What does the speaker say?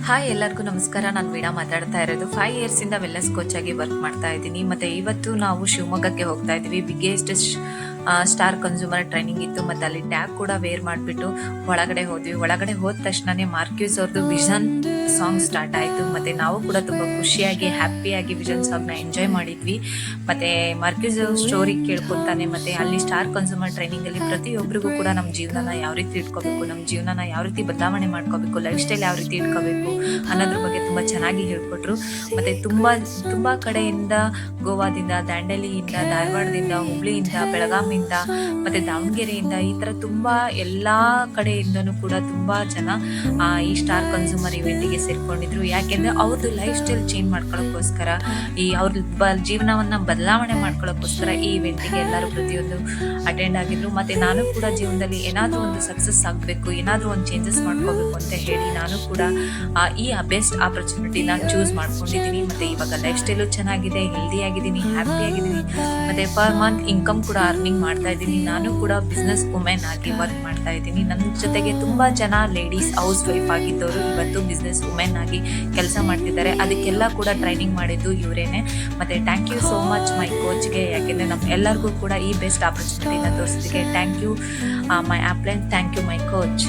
Hi ಎಲ್ಲರಿಗೂ ನಮಸ್ಕಾರ. ನಾನು ವೀಣಾ ಮಾತಾಡ್ತಾ ಇರೋದು. 5 ಇಯರ್ಸಿಂದ ವೆಲ್ನೆಸ್ ಕೋಚ್ ಆಗಿ ವರ್ಕ್ ಮಾಡ್ತಾ ಇದ್ದೀನಿ. ಮತ್ತು ಇವತ್ತು ನಾವು ಶಿವಮೊಗ್ಗಕ್ಕೆ ಹೋಗ್ತಾ ಇದ್ದೀವಿ. ಬಿಗ್ಗೆಸ್ಟ್ ಸ್ಟಾರ್ ಕನ್ಸ್ಯೂಮರ್ ಟ್ರೈನಿಂಗ್ ಇತ್ತು. ಮತ್ತು ಅಲ್ಲಿ ಟ್ಯಾಗ್ ಕೂಡ ವೇರ್ ಮಾಡಿಬಿಟ್ಟು ಒಳಗಡೆ ಹೋದ್ವಿ. ಒಳಗಡೆ ಹೋದ ತಕ್ಷಣನೇ ಮಾರ್ಕ್ಯೂಸ್ ಅವ್ರದ್ದು ವಿಷನ್ ಸಾಂಗ್ ಸ್ಟಾರ್ಟ್ ಆಯಿತು. ಮತ್ತು ನಾವು ಕೂಡ ತುಂಬ ಖುಷಿಯಾಗಿ ಹ್ಯಾಪಿಯಾಗಿ ವಿಷನ್ ಸಾಂಗ್ನ ಎಂಜಾಯ್ ಮಾಡಿದ್ವಿ. ಮತ್ತು ಮಾರ್ಕ್ಯೂಸ್ ಸ್ಟೋರಿ ಕೇಳ್ಕೊತಾನೆ ಮತ್ತು ಅಲ್ಲಿ ಸ್ಟಾರ್ ಕನ್ಸ್ಯೂಮರ್ ಟ್ರೈನಿಂಗಲ್ಲಿ ಪ್ರತಿಯೊಬ್ಬರಿಗೂ ಕೂಡ ನಮ್ಮ ಜೀವನನ ಯಾವ ರೀತಿ ಇಟ್ಕೋಬೇಕು, ನಮ್ಮ ಜೀವನನ ಯಾವ ರೀತಿ ಬದಲಾವಣೆ ಮಾಡ್ಕೋಬೇಕು, ಲೈಫ್ ಸ್ಟೈಲ್ ಯಾವ ರೀತಿ ಇಟ್ಕೋಬೇಕು ಅನ್ನೋದ್ರ ಬಗ್ಗೆ ತುಂಬ ಚೆನ್ನಾಗಿ ಹೇಳ್ಕೊಟ್ರು. ಮತ್ತು ತುಂಬ ಕಡೆಯಿಂದ, ಗೋವಾದಿಂದ, ದಾಂಡೇಲಿಯಿಂದ, ಧಾರವಾಡದಿಂದ, ಹುಬ್ಳಿಯಿಂದ, ಬೆಳಗಾವಿಯಿಂದ ಮತ್ತು ದಾವಣಗೆರೆಯಿಂದ, ಈ ಥರ ತುಂಬ ಎಲ್ಲ ಕಡೆಯಿಂದನೂ ಕೂಡ ತುಂಬ ಜನ ಈ ಸ್ಟಾರ್ ಕನ್ಸ್ಯೂಮರ್ ಇವೆಂಟಿಗೆ ಸೇರ್ಕೊಂಡಿದ್ರು. ಯಾಕೆಂದರೆ ಅವ್ರದ್ದು ಲೈಫ್ ಸ್ಟೈಲ್ ಚೇಂಜ್ ಮಾಡ್ಕೊಳ್ಳೋಕ್ಕೋಸ್ಕರ, ಅವ್ರ ಜೀವನವನ್ನು ಬದಲಾವಣೆ ಮಾಡ್ಕೊಳ್ಳೋಕ್ಕೋಸ್ಕರ ಈ ಇವೆಂಟಿಗೆ ಎಲ್ಲರೂ ಪ್ರತಿಯೊಂದು ಅಟೆಂಡ್ ಆಗಿದ್ರು. ಮತ್ತು ನಾನು ಕೂಡ ಜೀವನದಲ್ಲಿ ಏನಾದರೂ ಒಂದು ಸಕ್ಸಸ್ ಆಗಬೇಕು, ಏನಾದರೂ ಒಂದು ಚೇಂಜಸ್ ಮಾಡ್ಕೋಬೇಕು ಅಂತ ಹೇಳಿ ನಾನು ಕೂಡ ಈ ಬೆಸ್ಟ್ ಆಪರ್ಚುನಿಟಿನ ಚೂಸ್ ಮಾಡ್ಕೊಂಡಿದ್ದೀನಿ. ಮತ್ತು ಇವಾಗ ಲೈಫ್ ಸ್ಟೈಲು ಚೆನ್ನಾಗಿದೆ, ಹೆಲ್ದಿ ಆಗಿದ್ದೀನಿ, ಹ್ಯಾಪಿ ಆಗಿದ್ದೀನಿ. ಮತ್ತು ಪರ್ ಮಂತ್ ಇನ್ಕಮ್ ಕೂಡ ಅರ್ನಿಂಗ್ ಮಾಡ್ತಾ ಇದ್ದೀನಿ. ನಾನು ಕೂಡ ಬಿಸ್ನೆಸ್ ವುಮೆನ್ ಆಗಿ ವರ್ಕ್ ಮಾಡ್ತಾ ಇದ್ದೀನಿ. ನನ್ನ ಜೊತೆಗೆ ತುಂಬ ಜನ ಲೇಡೀಸ್ ಹೌಸ್ ವೈಫ್ ಆಗಿದ್ದವರು ಇವತ್ತು ಬಿಸ್ನೆಸ್ ವುಮೆನ್ ಆಗಿ ಕೆಲಸ ಮಾಡ್ತಿದ್ದಾರೆ. ಅದಕ್ಕೆಲ್ಲ ಕೂಡ ಟ್ರೈನಿಂಗ್ ಮಾಡಿದ್ದು ಇವರೇನೆ. ಮತ್ತು thank you so much my ಕೋಚ್ಗೆ. ಯಾಕೆಂದರೆ ನಮ್ಮ ಎಲ್ಲರಿಗೂ ಕೂಡ ಈ ಬೆಸ್ಟ್ ಆಪರ್ಚುನಿಟಿನ ತೋರಿಸೋದಕ್ಕೆ thank you my upline, thank you my coach.